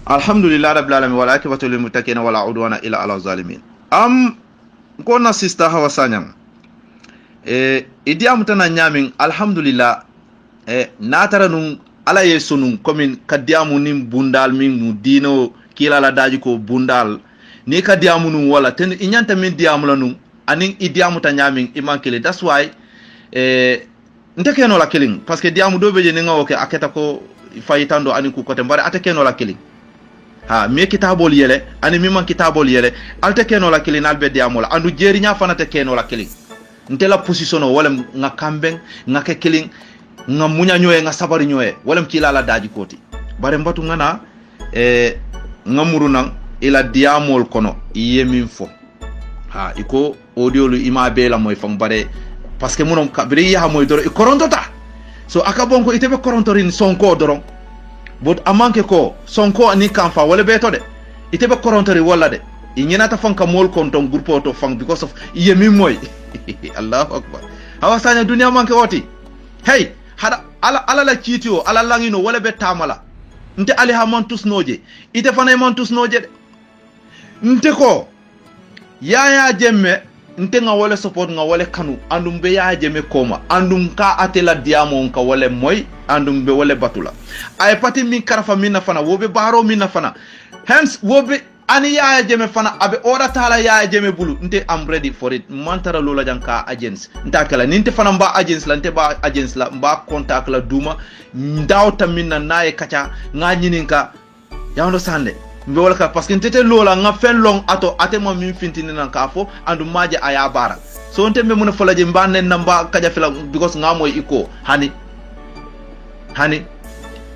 Alhamdulillah rabbil alamin wal akibatu lil muttaqin wala udwana illa ala zalimin. Kona sister Hawa Sanyang. Idiam tana nyamin alhamdulillah natara nun ala yesu nun komin kadiamu nim bundal min mu dino kila la daji ko bundal ni kadiamu nun wala ten inyanta min diamu la nun anin idiamu ta nyamin imankele. That's why nteke no la killing parce que diamu do beje ni ngawoke aketa ko fayitando anin ku kote mbare ateke no la killing. Ha mi kitabol yele ani mi man kitabol yele alte keno la kilin albe diamola andu jeri nya fanata keno la kilin ntela position wala nga kamben nga ke kilin nga munya nyoye nga sabari nyoye wala kila la daji koti bare mbatu ngana nga murunan ila diamol kono yemin fo ha iko audio lu ima be la moy fam bare parce que munom kabri ya moy doro ikoronta so akabon ko itebe korontorin sonko doron but amanke ko sonko ani kamfa wala beto de itebe korontori wala de inyana ta fanka mol konton groupe to fang because of yemi moy Allahu akbar Hawa Sanyang dunia manke woti hey hada ala la chitio ala langino wala be tamala nte ali ha mantus noje ite fana mantus noje de nte ko ya jemme nte nga wala support nga wala kanu andum be ya jeme koma andum ka atela diamo ka wala moy andum be wala batula ay pati min karafa min na fana wobe baro min na fana hence wobe ani ya jeme fana abe ora tala ya jeme bulu nte am ready for it mantara lola janka agents nta kala ninte fana mba agents la nte ba agents la mba contact la duma ndawta min na naye kacha nga nyininka yawndo sande mbe wala ka parce que ntete lola nga fen long ato atema min fintini nan ka fo andu maje aya bara so nte me mun folaje mbanen namba kaja fila because nga moy iko hani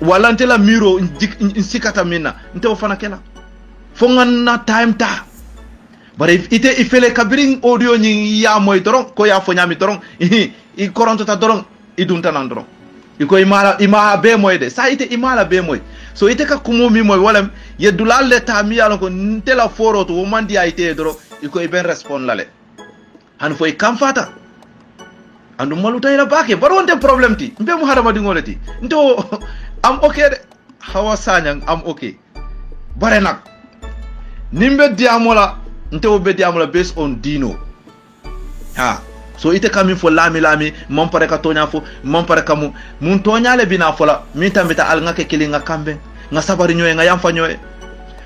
wala nte la miro sikata mina nte o fana kela fo nganna time ta bare ite ifele kabirin audio nyi ya moy doron ko ya fo nyami doron i koronto ta doron i dunta nan doron iko ima be moy de sa ite imala be moy so ite ka kumo mi moy wala ye dulal le ta mi yalon ko ntela foro to mandi ya ite doro iko e ben respond lale han fo e kam fata andu maluta ila bake baro wonte problem ti mbe mu harama di ngolati nto am okay de Hawa Sanyang am okay bare nak nimbe diamola nto be diamola based on dino ha so ite kamin fo lami mon pare ka tonya fo mon pare kamu mun tonya le bina fola min tambita al ngake kili nga kambe nga sabari nyoy nga yamfa nyoy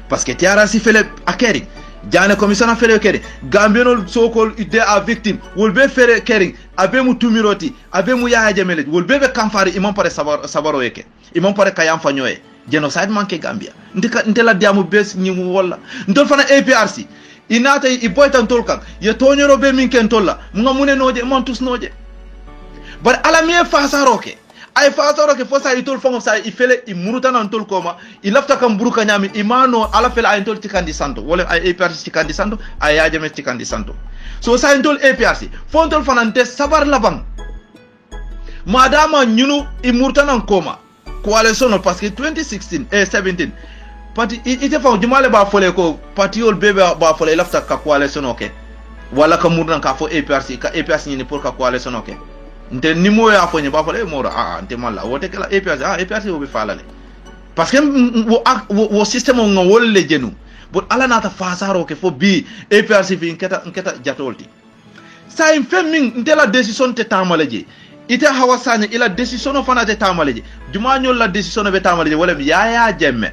parce que tiara si fele akeri jane commission fele keri gambeno sokol ide a victime wol be fere keri abe mu tumiroti abe mu yaha jemele wol be kamfari imon pare sabaro yeke imon pare ka yamfa nyoy genocide manke Gambia ndela diamu bes nyi wala ndol fana APRC inata i boytan tolkan ye tonyoro be min ken tolla nga mune noje montus noje bar ala mi fasaroke ay fasaroke fo sa itol fongo sa ifele i murutana ntol koma i lafta kam buruka nyami imano ala fele ay ntol tikandi santo wala ay APRC tikandi santo ay yajame tikandi santo so sa ntol APRC fo ntol fanante sabar labang madama nyunu i murutana koma coalition parce que 2016 et 17 parti ite fa jumale ba fole ko parti ol bebe ba fole lafta ka coalition okay wala ka murna ka fo APRC ni pour ka coalition okay nte ni mo ya fo ni ba fole mo nte malla wote kala APRC o be falale parce que wo système ngo wolle jenu but ala nata fasaro ke fo bi APRC fi nketa jatolti sa im femmin nte la décision te tamaleje ite Hawa Sanyang ila décision fana te tamaleje juma nyol la décision be tamaleje wala ya jemme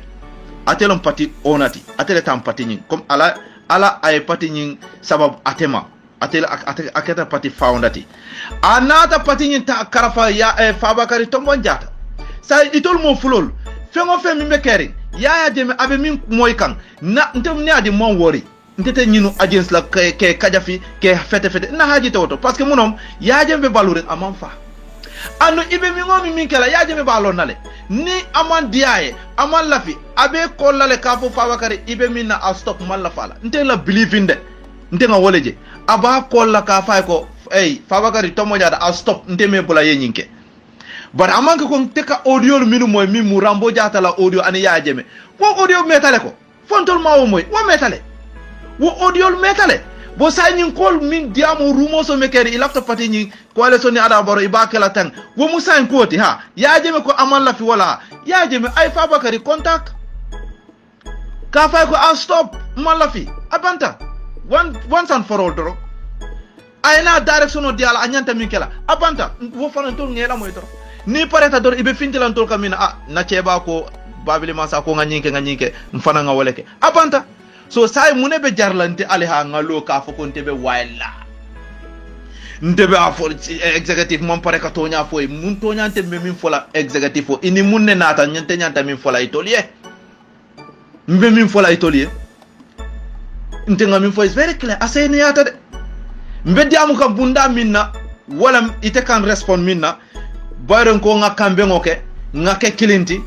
atelon pati onati atele tam pati nyin comme ala ay pati nyin sabab atema atele aketa pati foundati anata pati nyin ta karafa ya Fabakary Tombong Jatta sa itol mo fulol fengo fe mi mekeri ya jeme abe min moy kan na ntem ne adi mon wori ntete nyinu agents la ke kajafi ke fete na haji toto parce que munom ya jeme balure amam fa anu ibe mi ngomi min kala ya jeme balo nale ni aman diaye aman lafi abe kollale ka fo Fabakary ibe min na stop man la fala nte la believe in de nte nga woleje aba kolla ka fay ko Fabakary Tombong Jatta a stop nte me bula yenyinke but amanke ko teka audio minu moy mi mu Rambo Jatta la audio ani ya jeme wo audio metale ko fontol mawo moy wo metale wo audio metale bo sa nyin kol min diamo rumoso mekere ilafta pati nyin coalition ni ada baro ibakela tang wo musa en koti ha ya jeme ko aman la fi wala ya jeme ay Fabakary contact ka fay ko stop malafi abanta once and for all doro ayna direction o diala anyanta min kala abanta wo fanan tol ngela moy doro ni pareta doro ibe fintilan tol kamina na ceba ko babili masa ko nganyinke mfana nga woleke abanta so say munebe jarlante aliha ngalo ka foko ntebe wayla ndebe afo executive mon pare ka tonya fo mun tonya ntebe min fola executive fo ini munne nata nyanta min fola itolie mbe min fola itolie ntenga min fo is very clear aseni yata de mbe diamu ka bunda minna wala ite kan respond minna bayron ko nga kambe ngoke nga ke kilinti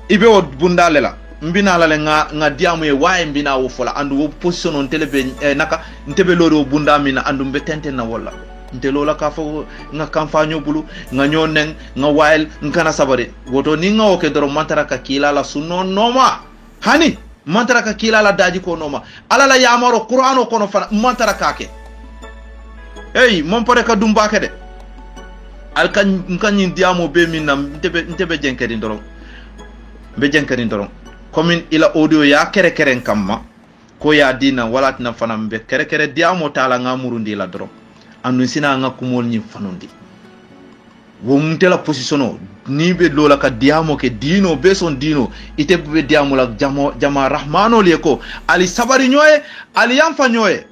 ibe o bunda lela mbina la nga diamu e waye mbina wo fola andu wo position on telebe naka ntebe loro bunda mina andu mbe tenten na wala nte lola ka fo nga kamfanyo bulu nga nyonen nga wael nkana sabare woto ni nga oke doro mantara ka kila la sunno noma hani mantara ka kila la daji ko noma ala la yamaro qur'ano kono fana mantara kake hey mon pare ka dumba ke de al kan diamo be minna ntebe jenkedi ndoro be jenkedi ndoro komin ila audio ya kere kamma ko ya dina wala tina fana be kere diamo tala ngamurundi la doro anu sina nga kumol nyi fanundi wo mutela positiono ni be lola ka diamo ke dino be son dino ite be diamo la jama rahmano leko ali sabari nyoye ali yamfa nyoye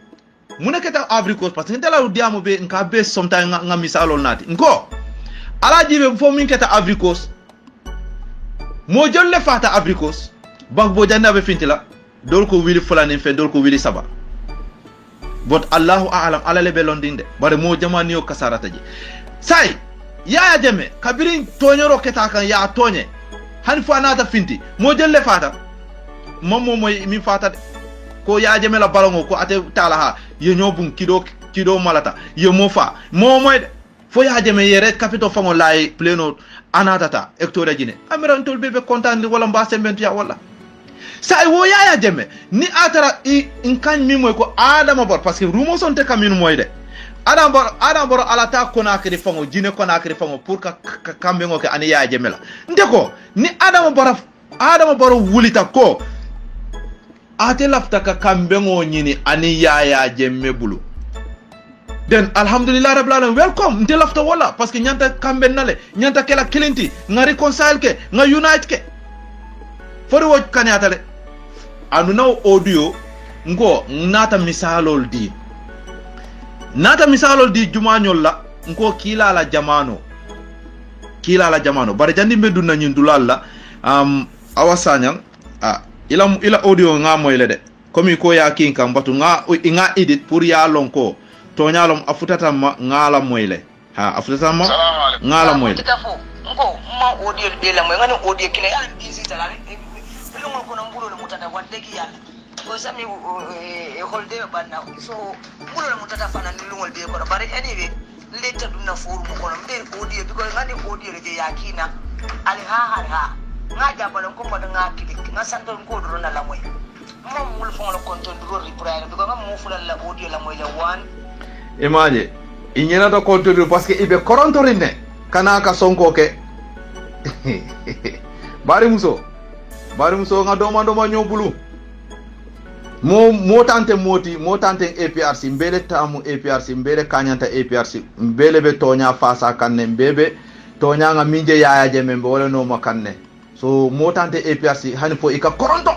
muneketa afrikos parce que tela diamo be nka be somta nga misalo nati nko ala jibe fo min keta afrikos mo jolle fata afrikos bak bo janda be fintila dol ko wili fulani fe dol ko wili saba but Allahu a'lam ala le belondinde bare mo jamani yo kasarata ji sai ya jeme kabirin tonyoro keta kan ya tonye han fa nata finti mo jolle fata mammo moy min fata ko ya jeme la balongo ko ate talaha ye nyobun kido malata ye mofa mo moy fo ya jeme yere capito fango lay pleno anatata hectare jine amiran tol bebe content wala mbasse bentu ya wala sai wo ya jeme ni atara in kan mi moy ko adama bor parce que rumo son te kamin moy de adam bor alata konakri fango jine konakri fango pour ka kambe ngoke ani ya jeme la ndeko ni adama bor wulita ko ate lafta ka kambe ngo nyini ani ya jeme bulu den alhamdulillah rabbil alamin welcome nte lafta wala parce que nyanta kambe nale nyanta kela kilinti nga reconcile ke nga unite ke fori wo kanyata le anu naw audio ngo nata misalol di jumañol la ngo kila la jamano bare jandi meddu na nyindulal la awasanyang ila audio nga moyle de komi ko ya kin kam batu nga edit pour ya lonko to nyalom afutata ngala moyle afutata ngala moyle ngo ma audio de la moy ngani audio kile ya disi tala lo ko no mbulo mutata wadeki yalla ko sami holde banna so mbulo mutata fana ni lungol be ko bare anyway leta dunna forum ko no mbe audio because ngani audio le yakina ali ha ngaja balon ko mo nga klik nga santo ko do na la moy mo mul fon lo konton do reply because nga mo fulal la audio la moy le one imaje inyena to konton parce que ibe korontorine kana ka sonko ke bari muso nga doma nyobulu mo tante APRC mbele tamu APRC mbele kanyanta APRC mbele be tonya fasa kanne mbebe tonya nga minje yaya jeme mbole no makanne so mo tante APRC hani fo ika koronto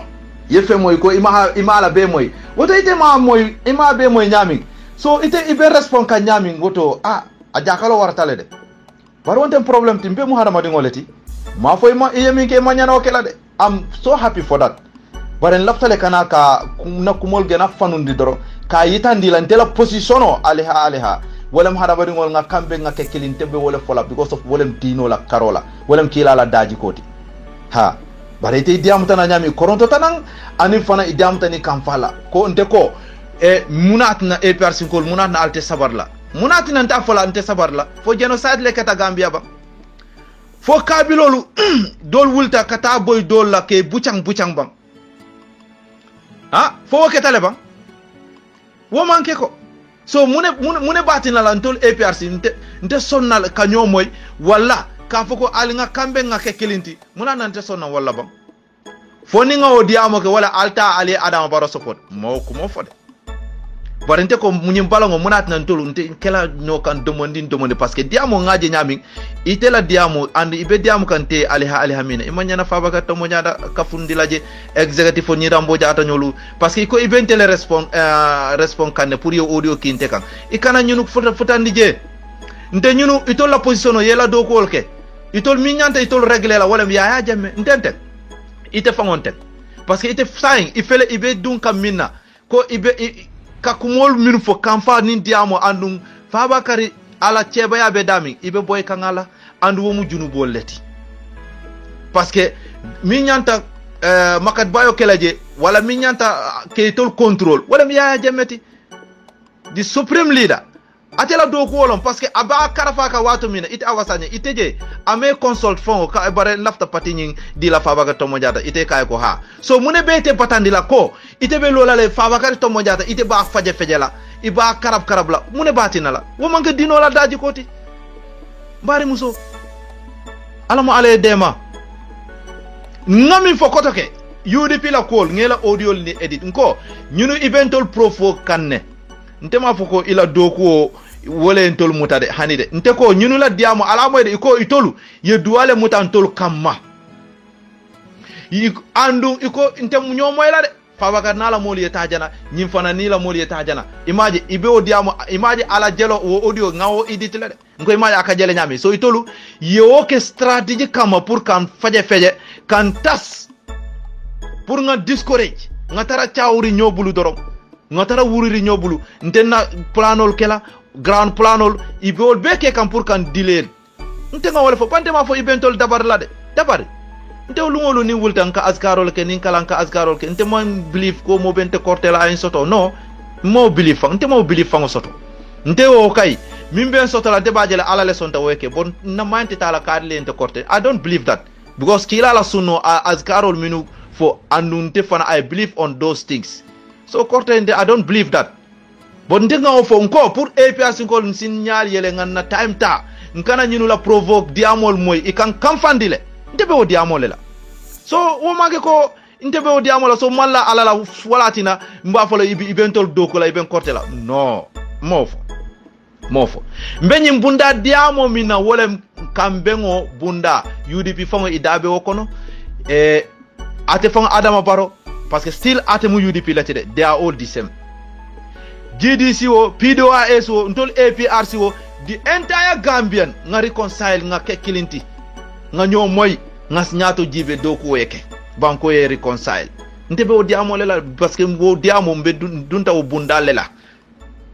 yefe moy ko imala be moy woto ite ma moy ima be moy nyami so ite ibe respond ka nyami woto a jakalo wartale de bar wonten problem timbe mu harama dingoleti ma fo ima yemi ke manyana okela de I'm so happy for that. But in laftale kana ka na kumol gena fanundi doro ka yitandi la ntela positiono aleha wala mhadabari ngol nga kambe nga kekilin tebe wala fola because of wala dino la karola wala kila la daji koti bare ite diam tana nyami koronto tanang ani fana idiam tani kamfala ko nte ko munat na APRC ko munat na alte sabarla munat na nta fola ante sabarla fo genocide le kata Gambia ba fo kabilolu dol wulta kata boy dol la ke bucang bang fo ketale bang wo manke ko so mune batina la ntol APRC nte sonnal kanyo moy wala ka foko ali nga kambe nga ke kilinti muna nante sonna wala bang foni nga o diamo ke wala alta ali Adama Barrow support mo ko mo fode barente ko munyim balango munat nan tolu nte kala no kan domandi parce que diamo ngaje nyami itela diamo and ibe diamo kan te alihamina imanyana fabaka to mo nyada kafundilaje executive ni rambo jata nyolu parce que ko ibentele respond kan pour yo audio kinte kan ikana nyunu futandi je nte nyunu itol la position yela do ko olke itol minyanta itol régler la wala ya jamme ntente ite fangonte parce que ite sain ifele ibe dun kam minna ko ibe ka kumol min fo kamfa nin diamo andum Fabakary ala ceba ya be dami ibe boy kangala andu womu junubol leti parce que minyanta makat bayo kelaje wala minyanta kaytol control wala mi ya jameti the supreme leader atela do ko wolon parce que aba karafa ka wato mina ite awasanya iteje ame consult fon ka bare lafta patinyin di la Fabakary Tombong Jatta ite kay ko ha so mune bete patandi la ko ite be lola le Fabakary Tombong Jatta ite ba faje la iba karab la mune batina la wo manke dino la daji koti bari muso alamo ale dema ngami fo kotoke UDP la call ngela audio ni edit nko ñunu eventol profo kanne ntema foko ila doko wole ntol mutade hanide nte ko ñunu la diamo ala moyde iko itolu ye duwale mutantol kamma andu iko ntem ñomoy la de Fabakary nala moli yetajana ñim fana ni la moli yetajana imaji ibe o diamo imaji ala jelo o audio ngawo edit la de ngoy imaji aka jele nyami so itolu ye oke strategy kama pour kan feje kan tas pour nga discourage nga tara chawri ñobulu dorom nga tara wuriri ñobulu ntenna planol kela grand planol ibol beke kam pour kan diler nte nga wala fo pante ma fo ibentol dabar la de dabar nte lungolu ni wultan ka askarol ke nin kalanka askarol ke nte mo believe ko mo bente kortela ay soto no mo believe fa nte mo believe fa soto nte o kay min ben soto la debaje la ala le sonta weke bon na mante tala kadle nte korte I don't believe that because kila la sunno askarol minu for andunte fana I believe on those things so korte nte I don't believe that bon nte nga fo nko pour APRC ko signal yele nganna time ta nkana nyinu la provoke diamol moy ikan kamfandile ndebe o diamole la so wo mage ko ndebe o diamola so malla ala la walatina mba folo ibentol doko la iben korte la no mofo mbenyi bunda diamo mina wole kambengo bunda UDP fango idabe wokono ate fango Adama Barrow parce que still ate mu UDP la tede they are all the same GDC o PDOIS o ntol APRC o the entire Gambian nga reconcile nga kekilinti nga ñoo moy nga ñaato jibe do ko weke banko ye reconcile ndebe o diamo lela parce que wo diamo mbe dunta o bundale la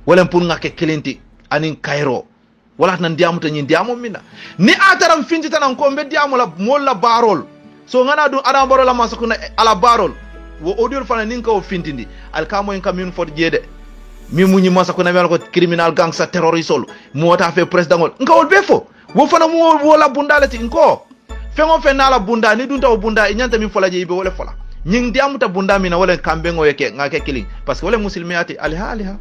wala pour nga kekilinti anin Cairo wala nan diamo to ñi diamo mina ni ataram finti tan ko mbe diamo la mol la barol so ngana du Adama Barrow la masakuna ala barol wo audio fana nin ko fintindi al kamo en kamun fot jede mi muñi masakuna mel ko criminal gangster terroriste mo ta fe president ngol be fo wo fana mo wala bundalati nko fengo fe nala bunda ni dunta bunda nyanta mi fola je ibe wala fola nying diamuta bunda mina wala kambe ngo yeke ngake killing parce que wala muslimiyati aliha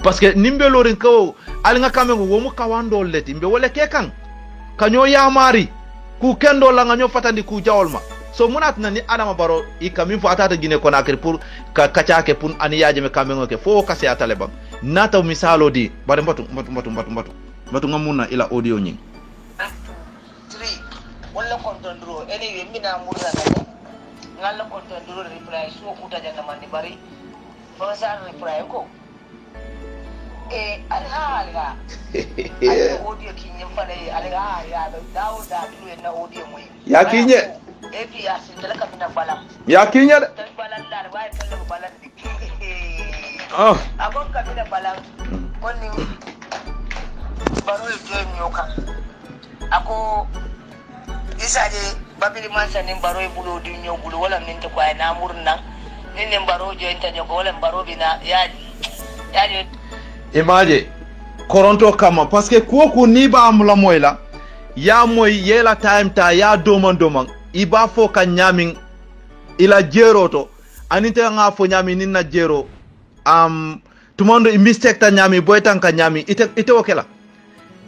parce que nimbe lorin ko ali nga kambe ngo wo mu kawando leti mbe wala ke kan kanyo ya mari ku kendo la nga nyo fatandi ku jawolma so munat na ni Adama Barrow i kamin fo atata Guinée Conakry pour ka kacaake pour ani yaaje me kambe ngo ke fo kase atale bam nata misalo di bare mbatu ngamuna ila audio nying 3 wala kontondro anyway mina murza kaya ngala kontondro reply so kuta janga mandi bari fasa reply ko alha audio kinye fane alha ya dawo da dulu na audio moy ya kinye APRC talaka mina balam ya kinye de balam la ba kallo balam oh abon ka mina balam konni Barrow je nyoka ako isaje babili mansa nin Barrow bulo di nyobulu wala min to kwa na murna nin Barrow je inta nyoko wala Barrow bina yaje imaje koronto kama parce que ko ni ba am la moyla ya moy yela time ta ya doman iba fo ka nyamin ila jeroto anite nga fo nyami nin na jero tumondo mistake ta nyami boy tan ka nyami ite okela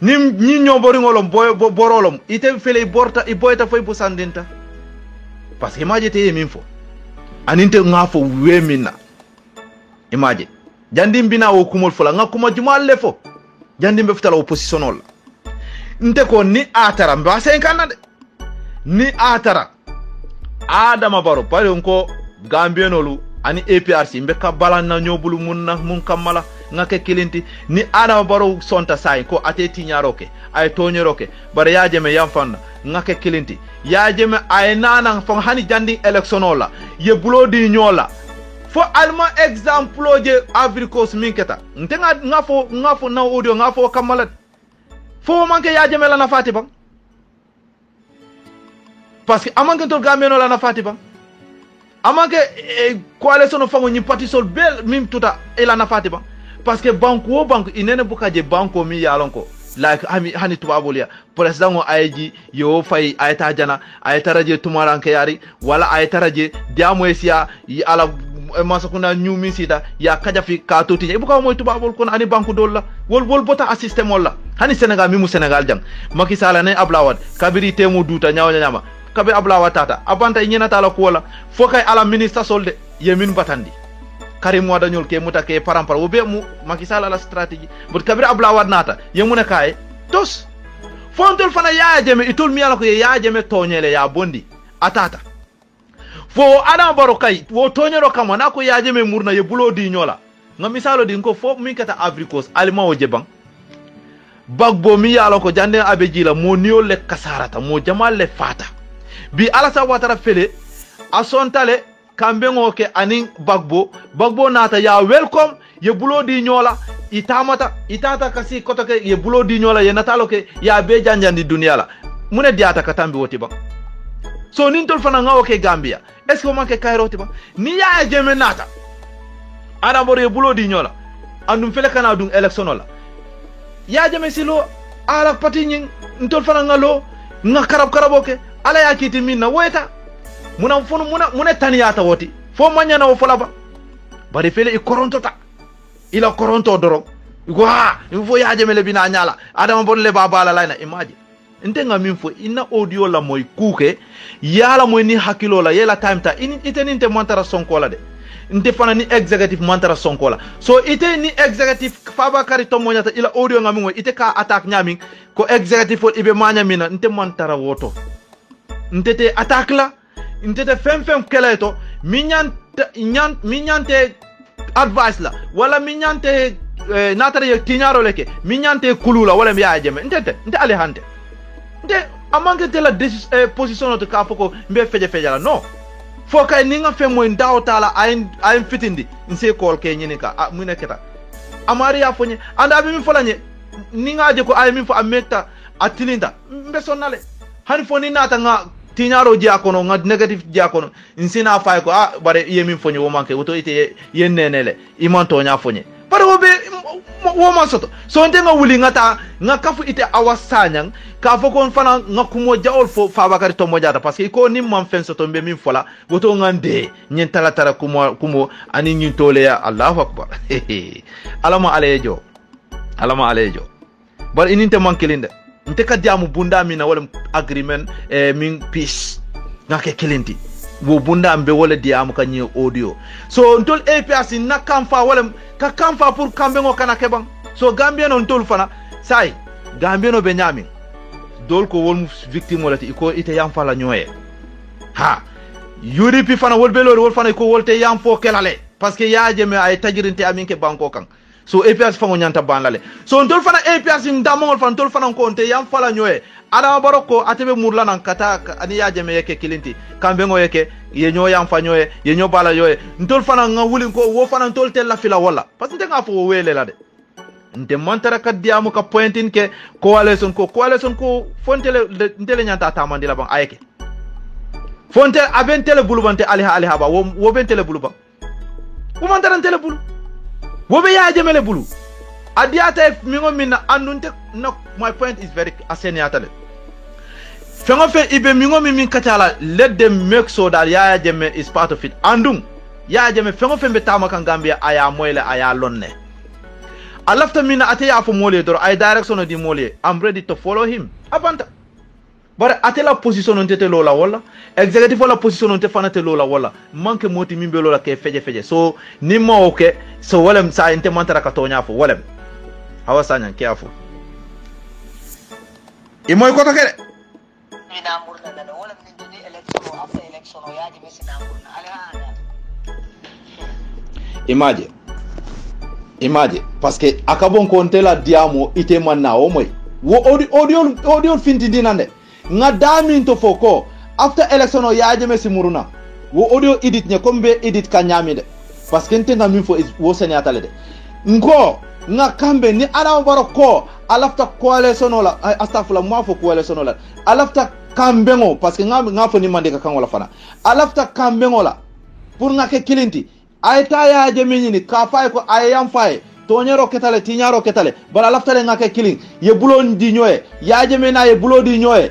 nim ñi ñobori ngolom boy borolom ite fele borta i boyta fay bu sandinta parce que imagine te min fo aninte ngafo we minna imagine jandim bina wo kumol fola nga kuma jumal le fo jandim be futala opposition ol nte ko ni atara mba 50 de ni atara Adama Barrow pare ko gambienolu ani APRC mbe ka balanna nyobulu mun kamala ngake kilinti ni Adama Barrow sonta sai ko ate tiñaroke ay toñeroke bare yajeme yamfanna ngake kilinti yajeme ay nana fon hani jandi electionola ye bulodi nyola fo alma exemple je Africos minketa ntenga ngafo na audio ngafo kamala fo manke yajeme la na fati bang parce que amanke to gambieno la na fati bang amanke coalition fango ni parti sol bel mim tuta ila na fati bang parce que banko inene bukaje banko mi yalonko like hani tubabolia president o ayji yo fay ayta jana ayta raje tumaranke yari wala ayta raje diamoesia ala masakuna nyumi sida ya kaja fi ka toti ibuka moy tubabol kon ani banko dolla wol bota système wala hani Sénégal mi mu Sénégal jang Macky Sall ne Ablawad kabiri temu duta nyawnya nyama kabe Ablawad tata abanta nyina tala ko wala fokay ala ministre solde yemin batandi Karim Wade ñol ke muta ke parampar wo be mu Macky Sall la stratégie but kabir Ablawad nata yemuna kay tos fontol fana ya jeme itul mi yalla ko ya jeme toñele ya bondi atata fo Adama Barrow kay wo toñero kama na ko ya jeme murna ye bulo di ñola nga misalo di ko fo min kata Africos alima o jebang bagbo mi yalla ko jande abeji la mo niol le kasarata mo jamal le fata bi Alassane Ouattara fele asontale kambe ngoke anin bagbo nata ya welcome ye bulo di nyola itata kasi kotoke ye bulo di nyola ye natalo ke ya be janjandi dunia la mune diata katambi woti ba so nin tol fana ngawo ke Gambia est ce que manke kairoti ba ni ya jeme nata Adama Barrow ye bulo di nyola andum fele kana dum election la ya jeme silo ala pati nyin ntol fana ngalo nga karaboke ala ya kiti minna weta muna taniyata woti fo manyana wo folaba bari fele i korontota ila koronto doro go ha fo yaaje mele bina nyala Adama Barrow le baba la imagine nte nga min fo ina audio la moy kuke yala moy ni hakilo la yela time ta ite ninte montara sonko la de nte fana ni executive montara sonko la so ite ni executive Fabakary Tombong Jatta ila audio nga min ite ka attack nyami ko executive fo ibe manya mina nte montara woto nte attack la ntete fem keleto minyante advice la wala minyante natare tinyaro leke minyante kulula wala mbiya jeme nte ale hante nte amanke tela position to ka foko mbe feje la no fo kay ninga fe moy ndaw tala ay fitindi nse kol ke nyinika mune keta amari ya fonye anda bi mi folanye ninga je ko ay mi fo ameta atilinda mbe sonale hani fo ni nata nga tiñaro jiakono nga negative jiakono insina fay ko bare yemin fonye wo manke woto ite yennenele imanto nya fonye bare wo be wo man soto so nte nga wuli nga kafu ite awasanyang ka foko fana nga kumo jaol fo Fabakary Tombong Jatta parce que ko nim man fen soto be min fola woto ngande nyen tala kumo ani nyin tole ya Allahu akbar alama alejo bare ininte mankelinde nte ka diamu bunda mina wala agreement min peace ngake kelenti wo bunda ambe wala diamu ka nyi audio so ntol APRC na kamfa wala ka kamfa pour kambe ngo kana kebang so Gambia non tol fana sai Gambia no be nyami dol ko wol victime wala ko ite yam fala nyoye ha UDP fana wol be lor wol fana ko wolte yam fo kelale parce que ya jeme ay tajirinte aminke banko kan so APRC fango nyanta banlale so ntol fana APRC ndamol fana ntol fana ko nte yam fala nyoye Adama Barrow ko atebe murla nan kata ani ya jeme yeke kilinti kambe ngo yeke ye nyo yam fa nyoye ye nyo bala yoye ntol fana nga wulin ko wo fana ntol tel la fila wala parce que nga fo wele la de nte montara ka diamu ka pointin ke coalition ko fontele ntele nyanta tamandi la ban ayeke fonte aben tele bulubante aliha ba wo ben tele buluba wo montara tele bulu wo be ya jemele bulu adiata mingo minna andunte no my point is very aseniata de fengo fe ibe mingo min katala let them make so that ya jeme is part of it andum ya jeme fengo fe be tama kan Gambia aya moyle aya lonne alafta mina ate ya fo mole dor ay direction di mole I'm ready to follow him abanta bare atela position on tete lola wala executive la position on te fanate lola wala manke moti mimbe lola ke feje so ni mo okay so walem sa inte mantara ka tonya fo walem hawasanya ke afo imoy ko to kede ina murna na wala min di election after election o yaji be sina murna ala image parce que akabon ko ntela diamo ite manna o moy wo audio finti dinande nga damin to foko after election o yaji me simuruna wo audio edit ne kombe edit kanyami de parce que ntenga min fo wo senyata le de ngo nga kambe ni ala baro ko alafta coalition la astafula mo fo coalition la alafta kambengo parce que nga fo ni mande ka kangola fana alafta kambengo la pour nga ke kilinti ayta ya jemini ni ka fay ko ayam fay to nyaro ketale ti nyaro ketale bala laftale nga ke kilin ye bulo di nyoe ya jemena ye bulo di nyoe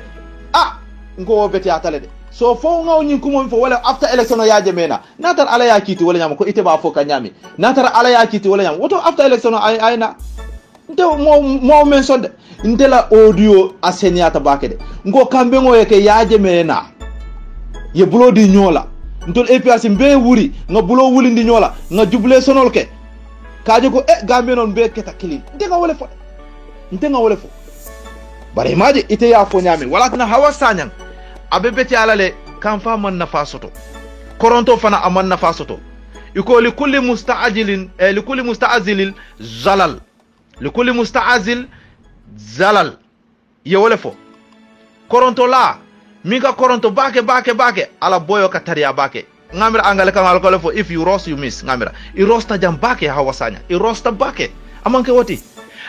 ngo beti atale de so fo ngaw nyin kumo fo wala after election ya jemena natar ala ya kiti wala nyam ko ite ba fo ka nyami natar ala ya kiti wala nyam woto after election ayna nte mo men sonde ndela audio aseniata bakede ngo kambe ngo yeke ya jemena ye bulo di nyola ntol EPS mbe wuri nga bulo wuli ndi nyola nga juble sonol ke kaje ko gambe non be keta kilin ndenga wole fo bare maji ite ya fo nyami wala na hawa sanyang abe beti alale kan fa man nafasoto koronto fana aman nafasoto iko li kulli musta'ajilin zalal ye wole fo koronto la minga koronto bake ala boyo ka tariya bake ngamira angale kan alko fo if you roast you miss ngamira I rosta jam bake hawasanya I rosta bake amanke woti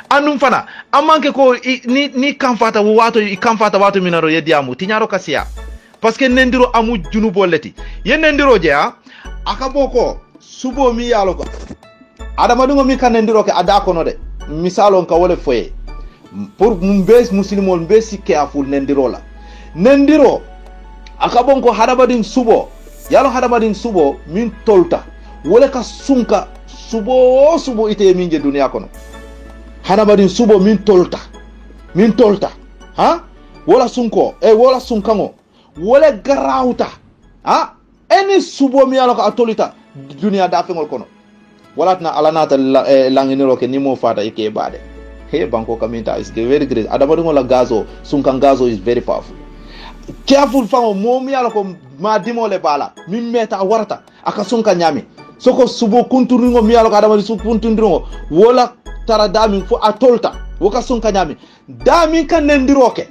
anum fana amanke ko ni kamfata wato I kamfata wato minaro yediamu tinyaro kasiya parce que nendiro amu junubo leti yen nendiro je akaboko subo mi yalo ko adama dungo mi kan nendiro ke ada ko no de misalon ka wole foye pour mbes muslimol mbesi ke aful nendiro la nendiro akabon ko hadabadin subo yalo hadabadin subo min tolta wala ka sunka subo ite min je duniya kono hadabadin subo min tolta ha wala sunko wala sunkango wala garawta ha eni subo mi yalo ko atolita duniya da fengol kono wala tna alanata langiniro ke nimo fata ike bade he banko kaminta is very great adabadin wala gazo sunkan gazo is very powerful careful fango momi ala ko ma dimole bala min meta warata aka sunka nyami soko subo kunturingo mi ala ko adama su kunturingo wala tara dami fo atolta woka sunka nyami dami kan nendiroke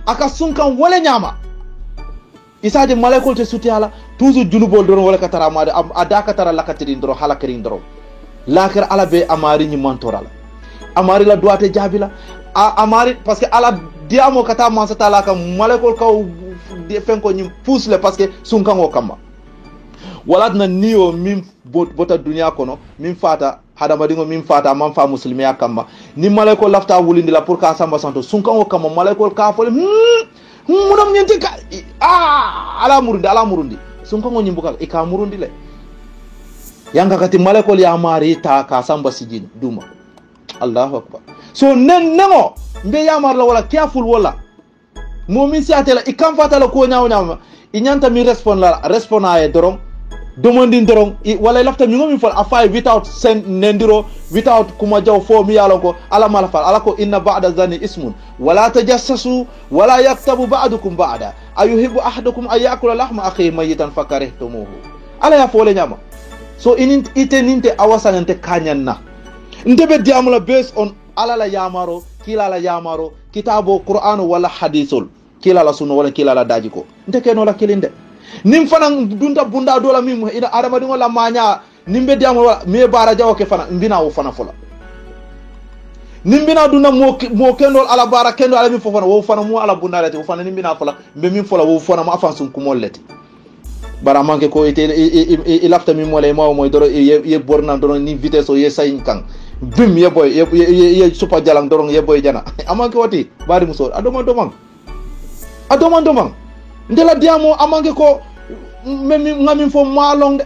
aka sunka wala nyama isaje malaikol te suti ala toujours junubol don wala katara ma adaka tara lakatiri ndoro halakiri ndoro lakar ala be amari ni mantorala amari la doate jabila amari parce que ala diamo kata mansa talaka malekol kaw fenko nyim pusle parce que sunkango kama waladna niyo min bota dunya kono min fata hadama dingo min fata man fa muslimi akamba ni malekol lafta wulindi la pour ka samba santo sunkango kama malekol ka fole munam nyenti ka ala murundi sunkango nyimbuka ika murundi le yanga kati malekol ya mari ta ka samba sijin duma Allahu akbar so nengo mbe yamar la wala careful wala momi si atela ikam fatala ko nyaaw inyanta mi responda dorom demanding dorom wala lafta mi ngomi fal afay without send nendiro without kuma jaw fo mi yalo ko ala mala fal ala ko inna ba'da zani ismun wala tajassasu wala yaktabu ba'dukum ba'da ayuhibbu ahadukum ay yakula lahma akhi mayitan fakarihtumuhu ala ya fole nyama so ite awasangante kanyanna ndebe diamula based on ala la yamaro kila la yamaro kitabo Qur'an wala hadithul kila la sunna wala kila la dajiko ndeke no la kilinde nim fana dunta bunda dola mim ina adama dingo la manya nimbe diamula me bara jawo ke fana mbina wo fana fola nimbina duna mo kendol ala bara kendol ala mi fofana wo fana mo ala bunda lati wo fana nimbina fola mbe min fola wo fana ma afan sun kumol lati bara manke ko ite ilafta mi mole mawo moy doro ye borna doro ni vitesse o ye sayin kan bim ye boy ye super jalang dorong ye boy jana amanke wati bari musor adoma domang ndela diamo amanke ko memi ngami fo malong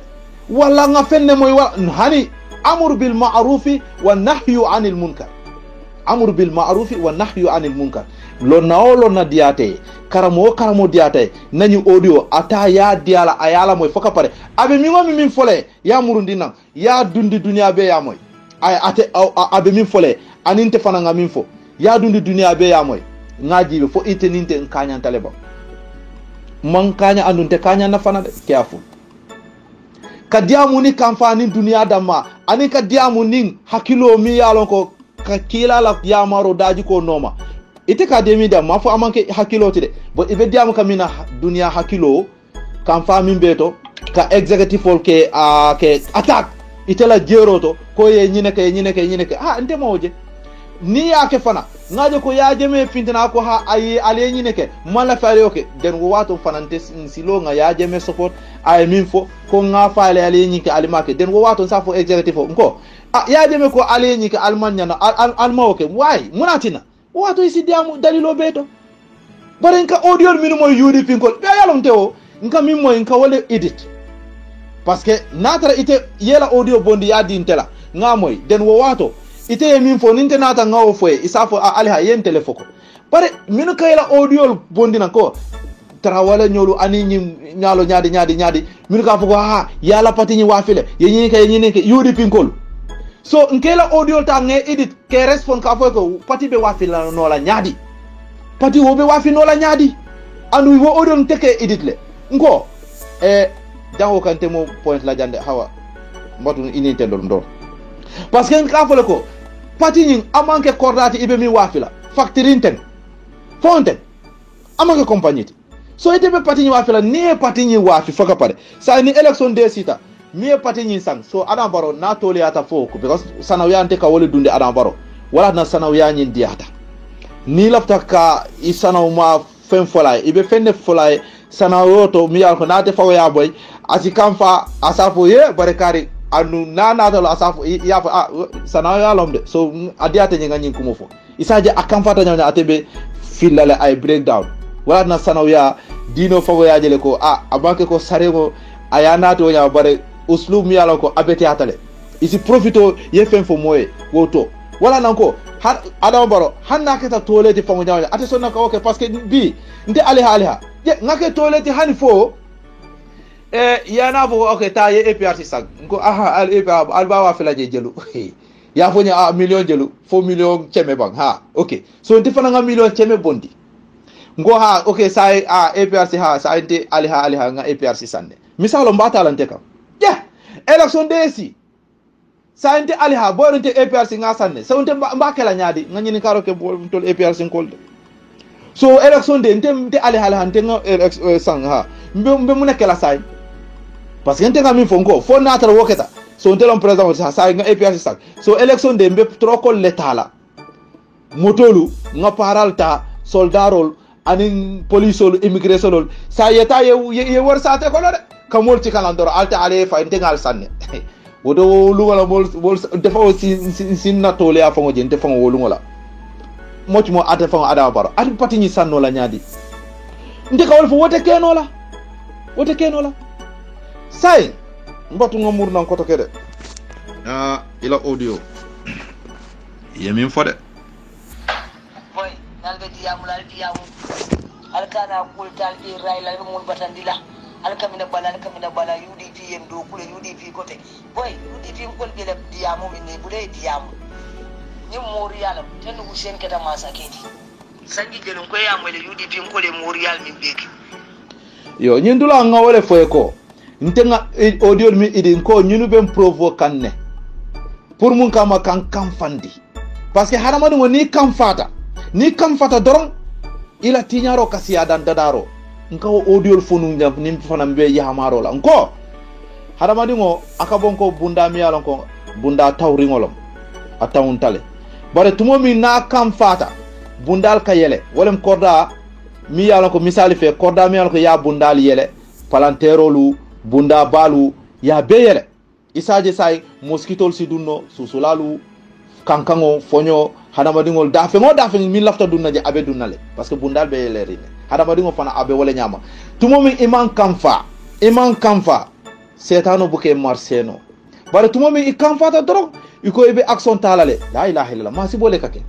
wala nga fenne moy hani amru bil ma'rufi wa nahyu 'anil munkar lonna diate karamo diate nani audio ata ya diala ayala moy foka pare abe mi ngomi min fole ya murundi nan ya dundi dunya be ya moy ay ate abe min fole aninte fana ngamin fo ya dundi dunya be ya moy ngaji be fo iteninte nkanya taleba man kanya andunte kanya na fana de careful kadiamu ni kamfani dunya damma ani kadiamu nin hakilo mi yalon ko ka kila la yamaro daji ko noma ite ka demi da ma fo amanke hakilo tide bo ibe diamu kamina dunya hakilo kamfa min beto ka executive ol ke ke attack ite la jeroto ko ye nyine ke nte mawje ni yake fana ngaje ko yaje me fintina ko ha ay ale nyine ke mala faale oke den wo wato fanante silo nga yaje me support ay min fo ko nga faale ale nyike alimake den wo wato sa fo executive ko yaje me ko ale nyike almanya na alma oke why munatina wato isi diamu dalilo beto bare nka audio min mo yudi pinkol be yalom tewo nka min mo nka wole edit parce que natara ite yela audio bondi ya dintela nga moy den wo wato ite min fo ninte nata ngawo foye isafo aliha yen telefoko bare minu kayla audio bondi nan ko trawala nyolu ani nyalo nyaadi minu ka fo ha yala pati nyi wafile yenyi ke yudi pinkol so nkela audio ta nge edit ke respond ka fo ko pati be wafila no la nyaadi pati wo be wafi no la nyaadi andu wo audio nteke edit le ngo jango kante mo point la jande hawa mbatu inite ndo parce que ka fo le ko pati nyin amanke cordati ibe mi wafila factory ten fonten amanke compagnie so ite be pati nyin wafila ni pati nyin wafi foka pare sa ni election de sita mi pati nyin sang so adam baro na tole ata foko because sanawiya ante ka wole dunde adam baro wala na sanawiya nyin diata ni lafta ka isanaw ma fen folay ibe fenne folay sanawoto mi yal ko nate fawya boy ati kamfa asafo ye barekari anu nana to asafo ya sanaw ya lomde so adiate nyanga nyin kumofo isaje akamfata nyanya atebe filale ay breakdown wala na sanaw ya dino fago ya jele ko abake ko sarego ayana to nya bare uslub mi yalo ko abete atale isi profito ye fen fo moye woto wala nanko adam baro hanna keta toleti fago nyanya ate sonna ko okay parce que bi nde aliha ye ngake toleti hani fo yana fo okay ta ye APRC sag ko al APR albawa filaje jelu ya fo nya million jelu 4 million cheme bang ha okay so nte fana nga million cheme bondi ngo ha okay sai APRC ha sai nte aliha nga APRC sande misalo mbata lante kam election desi sai nte aliha bo nte APRC nga sande so nte mbakela nyaadi nga nyini karo ke bo tol APRC kolde so election de nte aliha nte nga sang ha mbe munekela sai parce que nte nga min fonko fo natara woketa so nte lon president sa nga APRC sak so election de mbe troko letala motolu nga paralta soldarol anin polisol immigration sa yeta ye wor sa te ko de kamol ci kalandoro alta ale fa nte ngal sanne wodo lugala mol defa sin na tole ya fango jente fango wolungola moch mo ate fango ada baro ati pati ni sanno la nyaadi nte kawol fo wote kenola sai mbatu ngamur nan ko to kede ila audio yemin fode boy nalbe diamu alkana kul talbi rayla mun batandila alkamina bala UDP yendo kule UDP kote boy UDP kol bele diamu minne bude diamu ni morial ten Hussein keta masaketi sangi jelon ko yamale UDP kole morial min beki yo nyindula ngawole foyeko ntenga audio mi idin ko nyunu ben provokanne pour mun kama kan fandi parce que haramadu woni kam fata doron ila tinyaro kasiya dan dadaro nkawo audio fonu njam nim fana mbe yahamaro la nko haramadu ngo akabon ko bunda mi yalon ko bunda tawringolom atawuntale bare tumo mi na kam fata bundal kayele wolem korda mi yalon ko misali fe korda mi yalon ko ya bundal yele palanterolu bunda balu ya beyele isaje sai mosquitol sidunno susulalu kankango fonyo hadamadingol dafe mi lafta dunna je abe dunnale parce que bundal beyele rine hadamadingo fana abe wala nyama tumomi iman kamfa setano buke marseno bare tumomi ikamfa ta dorog iko ibe action talale la ilaha illallah ma sibole kake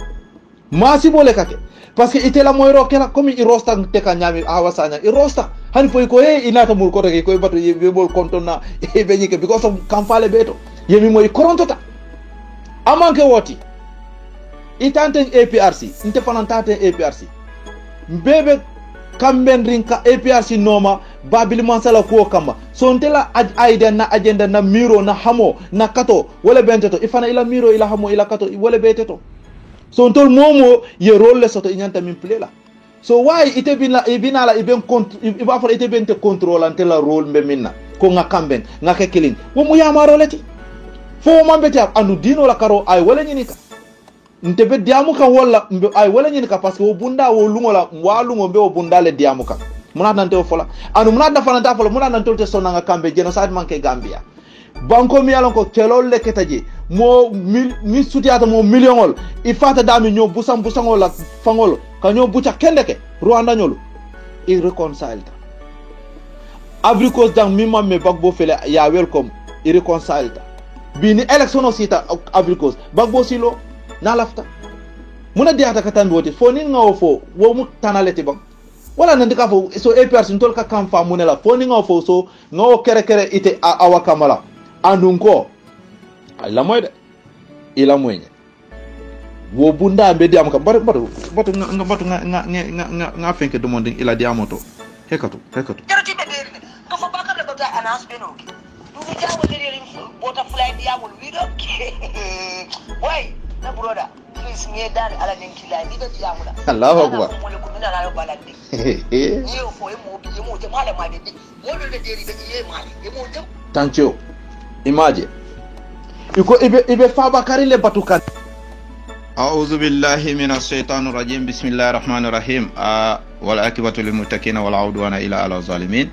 masi bole kake parce que itela moyro kela comme i rosta te ka nyami awasanya i rosta han foy ko e inata mul ko take ko bato yebe bol kontona e be nyike because of kamfale beto yemi moy korontota amanke woti itante APRC inte fanantate APRC mbebe kamben rinka APRC noma babili mansala ko kamba so ntela aida na agenda na miro na hamo na kato wala benteto ifana ila miro ila hamo ila kato wala beteto so ntol momo ye role le soto inyanta min plela so why ite binala iben iba for ite bente control antela role mbe minna ko nga kamben nga ke killing wo mu yama roleti fo mambete anu dino la karo ay wala nyinika ntebe diamu kan wala ay wala nyinika parce que wo bunda wo lungo la wa lungo be wo bunda le diamu kan muna nante fola anu muna na fana ta fola muna nan tolte sonna nga kambe genocide manke Gambia banko mi yalon ko kelol le ketaji mo mi sutiata mo millionol ifata dami nyo busangol la fangol ka nyo bucha kendeke Rwanda nyolo irreconciled Abricos dang mi mamme bagbo fele ya welcome irreconciled bini election osita Abricos bagbo silo na lafta muna diata katambi wote fo ni ngawo fo wo mu tanaleti bang wala nandika fo so APRC ntol ka kamfa munela fo ni ngawo fo so ngawo kere ite awakamala andunko la moyde ila moyne wo bunda be diam ka batu nga fenke demanding ila diamoto hekatu jarati be der ko fa bakam le bata anas beno du ni jawo der bota fly diamol wido boy na broda please me dan ala den kila ni be diamula Allahu akbar mo le ko mina la balande ni o fo e mo te mala ma de mo de deri be ye mali e mo te tantio imagine iko ibe fabakari le batukan a'udhu billahi minash shaitanir rajim bismillahir rahmanir rahim wal akibatu lil muttaqin wal udwana ila al zalimin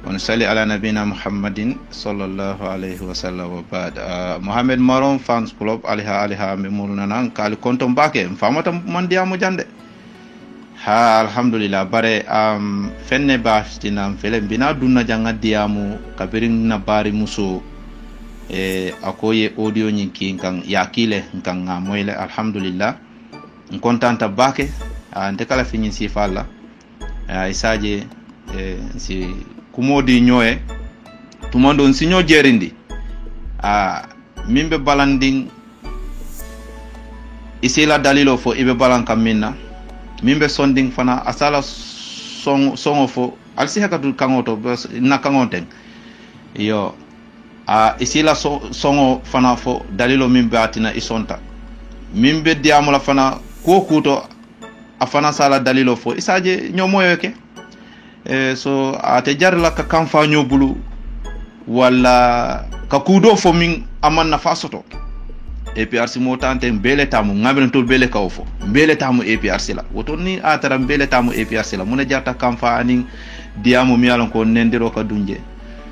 wa nusalli ala nabina muhammadin sallallahu alayhi wa sallam wa ba'd Mohamed Maron fans club aliha memuruna nan kali konton bake famata mandiamu jande ha alhamdulillah bare fenne baftina fele bina dunna janga diamu kabirin na bari muso akoye audio nyinki kan yakile kan moyle alhamdulillah kontanta bake ndekala finyi sifalla isaje si kumodi nyoe tumondo nsinyo jerindi mimbe balanding isila dalilo fo ibe balan kamina mimbe sonding fana asala songo fo alsi hakatu kangoto na kangonten yo isila songo fana fo dalilo mimbe atina isonta mimbe diamula fana ko kuto afana sala dalilo fo isaje nyomoyo ke so ate jarla ka kamfa nyobulu wala ka kudo fo min amanna fasoto APRC mo tante mbele tamu ngabren tol bele kawfo mbele tamu APRC la woto ni atara mbele tamu APRC la muna jarta kamfa aning diamu mi alon ko nendiro ka dunje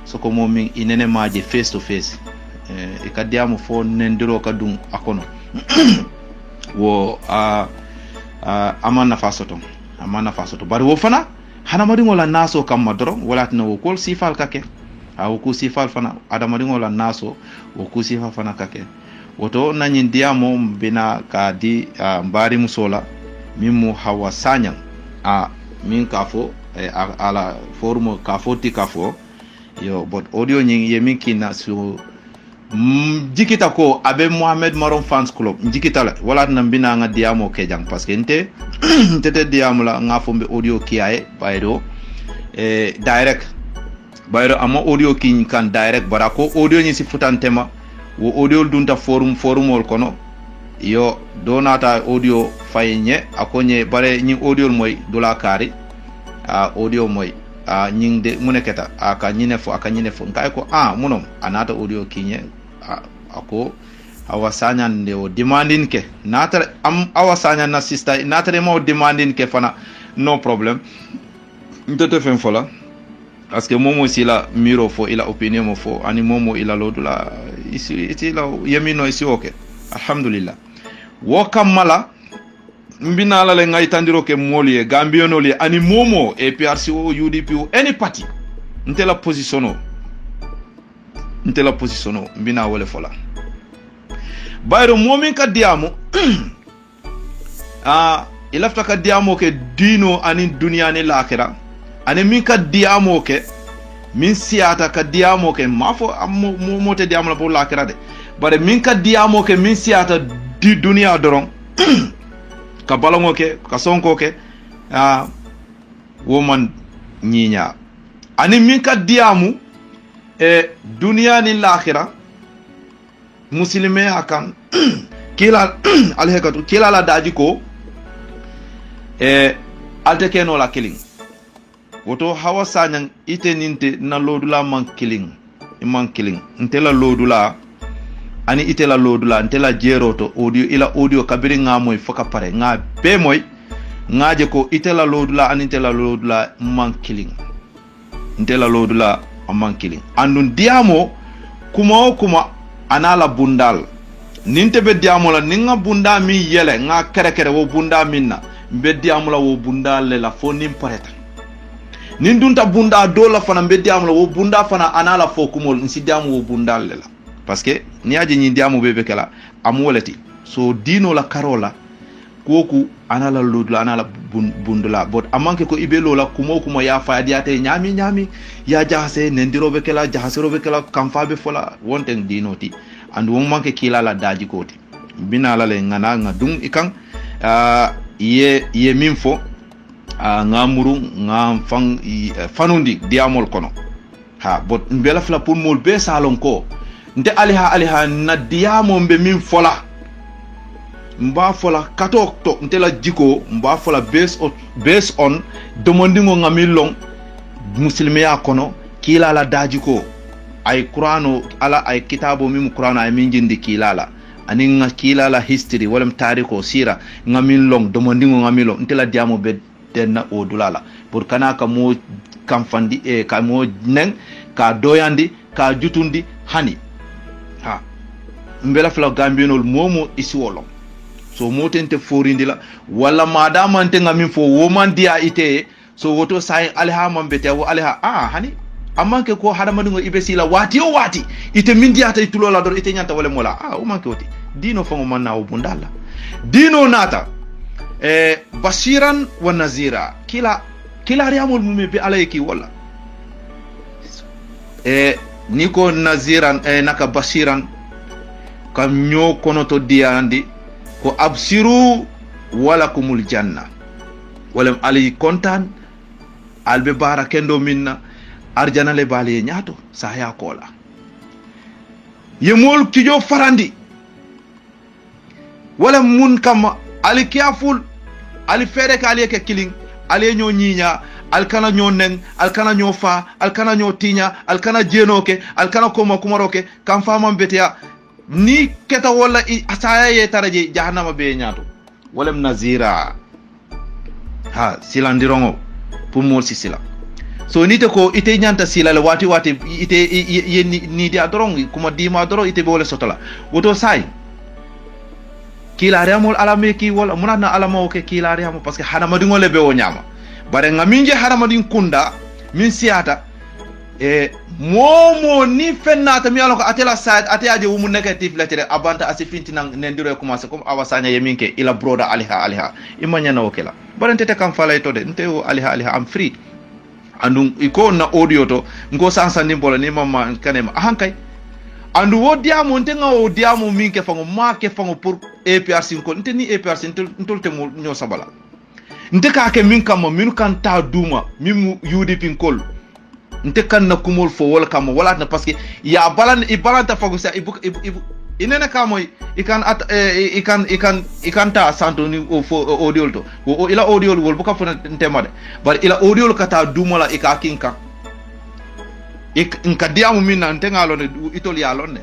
so ko momin inene maaje face to face e ka diamu fo nendiro ka dun akono wo amanna fasoto bari wo fana hana mari ngola naso kam madro wala tna wo kol sifal kake wo ku sifal fana adamari ngola naso wo ku sifal fana kake woto nanyin diamo bina ka di mbari musola mimu hawa sanyang min kafo ala formo kafo ti kafo yo but audio nyin yemin kina su jikita ko abe Mohamed Maron fans club jikita la wala nan bina nga diamo kejang parce que nte tete diamo la nga fombe audio kiaye bayro direct bayro ama audio kin kan direct barako audio ni si futantema wo audio dunta forumol kono yo donata audio fayenye akonye bare nyi audio moy dula kari audio moy nyinde muneketa aka nyine fo ngai ko munom anata audio kinye ako awasanya ndio demanding ke nata awasanya na sister nata mo demanding ke fana no problem ndoto fen fola parce que momo sila miro fo ila opinion mo fo ani momo ila lodula isi la yemino isi okay alhamdulillah wo kamala mbina la le ngai tandiro ke molie gambiono li ani momo APRC o UDP o any party ntela positiono mbina wole fola bayro momin ka diamo ilafta ka diamo ke dino ani dunia ni lakira ani min ka diamo ke min siata ka diamo ke mafo mote diamo la pour lakira de bare min ka diamo ke min siata di dunia doron ka balongo ke ka sonko ke woman nyinya ani min ka diamu dunia ni lakira muslime akan kila alhekatu kila la daji ko alte keno la killing woto hawa sanyang ite ninte na lodula man killing nte la lodula ani ite la lodula nte la jeroto audio kabiri nga moy foka pare nga be moy ngaje ko ite la lodula ani ite la lodula man killing nte la lodula man killing andun diamo kuma anala bundal ninte be diamo la ninga bunda mi yele nga kere wo bunda minna be diamo la wo bunda le la fo nim pareta nin dunta bunda do la fana be diamo la wo bunda fana anala fo kumol nsi diamo wo bunda le la parce que ni aje ni diamo be kala amolati so dino la karola koku anala lodula anala bundula bot amanke ko ibelo la kuma ya faadiate nyami ya jahase nendirobe kala jahaserobe kala kamfabe fola wonten dinoti and won manke kila la daji koti binala le ngana ngadum ikan ye minfo ngamuru ngam fanundi diamol kono ha bot mbela fla pour mol be salon ko nte aliha na diamo mbe min fola mba fola kato to ntela jiko mba fola based on demandingo ngamilong muslimiya kono kila la dajiko ay qur'ano ala ay kitabo mim qur'ano ay min jindi kila la ani nga kila la history walam tariko sira ngamilong demandingo ngamilong ntela diamo be denna o dulala pour kana ka mo kamfandi ka mo neng ka doyandi ka jutundi hani ha mbela fla gambinol momo isiwolo so motente forindila wala madama ante ngamin fo woman dia ite so woto sai alha mambete wo alha hani amanke ko hada madungo ibesila wati o wati ite mindia ta itulola dor ite nyanta wala mola o manke woti dino fango manna o bundala dino nata bashiran wa nazira kila riamul mumbe be alayki wala niko naziran naka bashiran kam nyo kono to diandi ko absiru wala kumul janna wala ali kontan albe bara kendo minna arjana le bali nyaato sahya kola yemol kijo farandi wala mun kam ali kiaful ali fere ka ali ke killing ali nyo nyinya alkana nyo neng alkana nyo fa alkana nyo tinya alkana jenoke alkana kumaroke kam fama betia ni keta wala asaya ye taraje jahannama be nyaato wala nazira ha silandirongo pour mo sila so nite ko ite nyanta sila le wati ite ye ni dia dorong kuma dima doro ite be wala sotola woto sai kila remol alame ki wala munana alama o ke kila remo parce que hana madingo le be o nyama bare ngaminje hana madin kunda min siata momo ni fennata mi alako atela side ate wumu negative letere abanta asifinti nang nendiro commencer comme awasanya yeminke ila broda aliha imanya na okela barantete kam fala to de nteo aliha am free andu iko na audio to ngo sansa nimbola ni mama kanema ahankay andu wodiamo ntenga wodiamo minke fango make fango pour APRC ko nteni APRC ntolte mo nyo sabala nteka ke min kam min kan ta duma mimu UDP kol nte kan na kumol fo wala kam wala na parce que ya balan I balanta fago sa ibu inena kamoy ikan ta santo ni fo audio to o ila audio wol buka fo ntemade bar ila audio kata dumala ikakinka inka diamu minna ntengalo ne itol ya lonne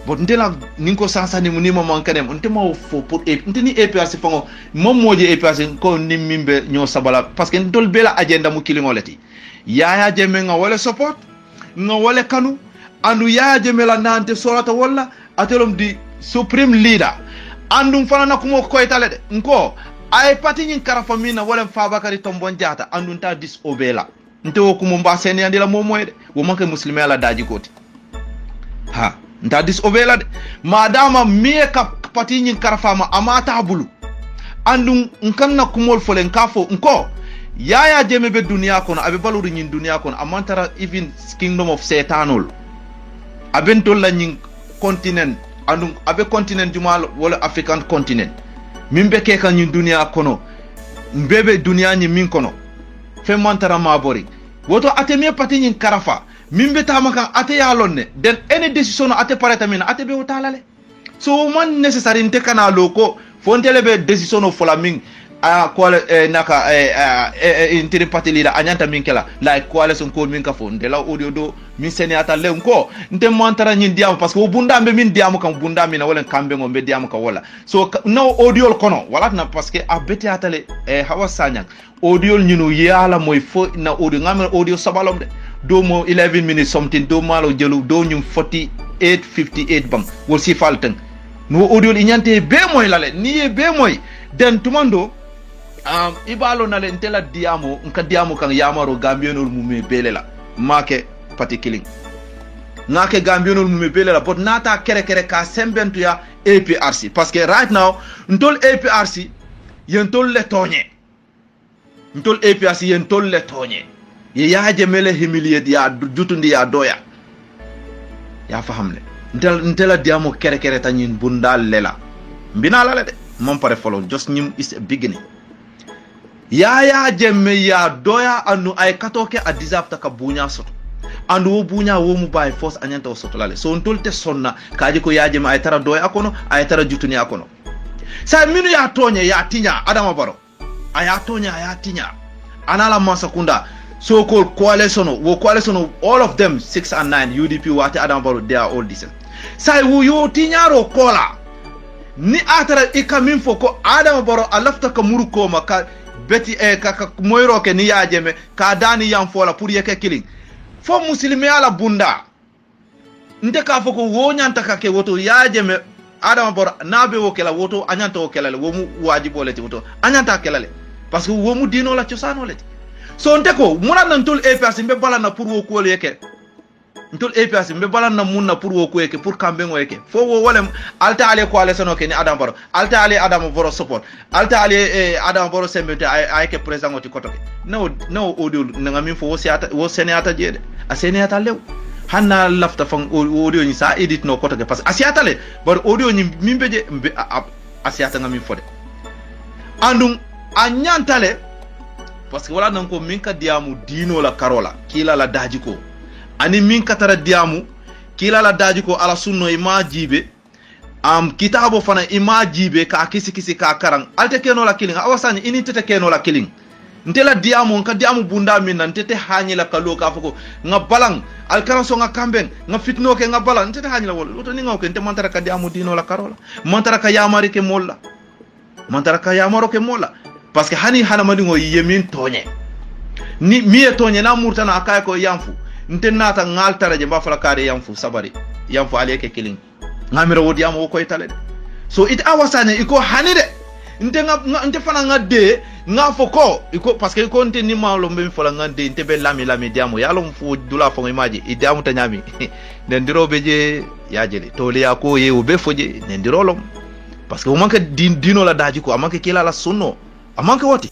bot ndela ninko sansa ni munima mankanem ntema fo pour nteni EPRC fango mom moje EPRC ko nimimbe nyo sabala parce que ndol bela agenda mu kilingoleti yaya jeme nga wala support nga wala kanu andu yaya jeme la nante sorata wala atelom di supreme leader andum fana na kumo koytale de nko ay pati nyin karafa mina wala Fabakary Tombong Jatta andun ta disobela nte wo kumo mba sen yandila momoyde wo manke muslime la daji goti ha nta disobela de madama miye ka pati nyin karafa ma amata bulu andum nkanna kumol folen kafo nko yaya jeme be dunia kono abe baluru nyin dunia kono amantara even kingdom of setanol aben tolla nyin continent andum abe continent jumal wala african continent mimbe ke kan nyin dunia kono mbebe dunia nyi min kono fe mantara mabori woto ateme pati nyin karafa mimbe tamaka ate yalonne den any decision ate pareta min ate be wotalale so man necessary nte kana loko fontele be decision fola min a kwale naka intiri patili la anyanta min kala like kwale son ko min ka fo ndela audio do min seniata le ko nte mantara nyin diam parce que o bunda be min diam kan bunda min wala kambe ngombe diam ka wala so no audio kono wala na parce que a beti atale hawa sanyang audio nyinu yala moy fo na audio ngam audio sabalom de do mo 11 minutes something do malo jelu do nyum 48:58 bang wol si falten no audio inyante be moy lale ni be moy den tumando ibalo nale ntela diamo nka diamo kan yamaro gambionol mume belela make pati killing ngake gambionol mume belela but nata kere ka sembentu ya APRC parce que right now ntol APRC yentol le tonye ntol APRC yentol le tonye ya jemele humilier ya jutundi ya doya ya fahamle ntela diamo kere tanyin bundal lela mbina la de mon pare folon just nyim is a beginning ya jemme ya doya anu ay katoke a disapta ka bunya soto andu wo bunya wo mu bay force anyanta soto lale so ntolte sonna kaji ko ya jemme ay tara doya akono ay tara jutuni akono sa minu ya tonye ya tinya adama baro aya tonya ya tinya anala masakunda so called coalition all of them 6 and 9 UDP wati adama baro they are all decent sa wu yo tinyaro kola ni atara ikamin foko adama baro alafta ka muruko maka beti ka moyro ke ni yajeme ka dani yam fola pour yeke killing fo muslimi ala bunda nte ka foko wo nyanta ka ke woto yajeme adama baro nabe wo kela woto anyanta wo kelale wo mu wajibo leti woto anyanta kelale parce que wo mu dino la ciosano leti so nte ko muna nantul EPS mbe balana pour wo ko yeke ntol APS mbe balanna munna pour wo ko yeke pour kambe ngo yeke fo wo wolem alta ale ko ale sono ke ni adam baro alta ale adam baro support alta ale adam baro sembete ay ke president oti kotoke no audio nga min fo wo senata jede a senata lew hanna lafta fang audio ni sa edit no kotoke parce asiata le bar audio ni mimbe je asiata nga min fode andum anyantale parce que wala nan ko min ka diamu dino la karola kila la daji ko ani min katara diamu kila la daji ko ala sunno ima jibe kitabo fana ima jibe ka kisi ka karang alte keno la killing awasani ini tete keno la killing ntela diamu nka diamu bunda min nan tete hanyi la kalo ka fako nga balang al karanso nga kamben nga fitno ke nga balang tete hanyi la wol to ni nga ko nte mantara ka diamu dino la karola mantara ka yamari ke molla mantara ka yamaro ke molla parce que hani hana madingo yemin tonye ni miye tonye na murtana akay ko yamfu ntenata ngal taraje mba fala kare yamfu sabari yamfu aleke killing ngamira wodi yam wo koy tale so it awasane iko hanide nte fana ngade ngafoko iko parce que ko nte ni mawlo mbe fala ngande nte be lami diamo yalo mfu dula fo imaji idiamu tanyami ndiro beje yajele tole yako ye ube foje ndiro lom parce que o manke dino la daji ko amanke kila la sunno amanke woti